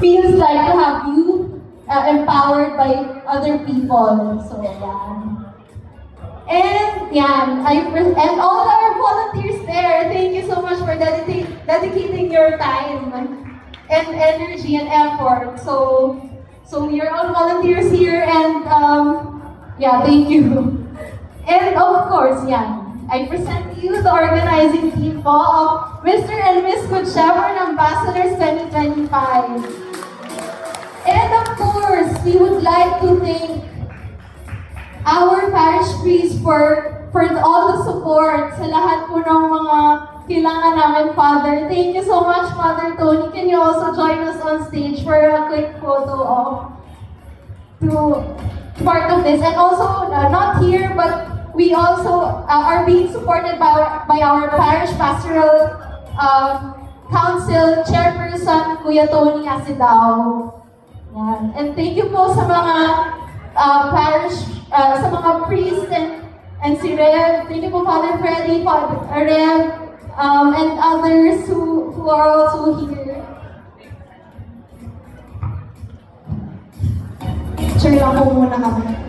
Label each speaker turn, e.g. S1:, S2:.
S1: feels like to have you empowered by other people. So, yan. And yan, and all our volunteers there, thank you so much for dedicating your time and energy and effort. So you're all volunteers here, and yeah, thank you. And of course, yan, I present to you the organizing team po of Mr. and Miss Good Shepherd Ambassadors 2025. And of course, we would like to thank our parish priest for all the support sa lahat po ng mga kailangan namin, Father. Thank you so much, Father Tony. Can you also join us on stage for a quick photo of part of this? And also, not here, but we also are being supported by our parish pastoral council chairperson, Kuya Tony Asidao. Yan. And thank you po sa mga parish, sa mga priests and si Rev. Thank you po, Father Freddy, Father Rev, and others who are also here. Picture lang po muna kami.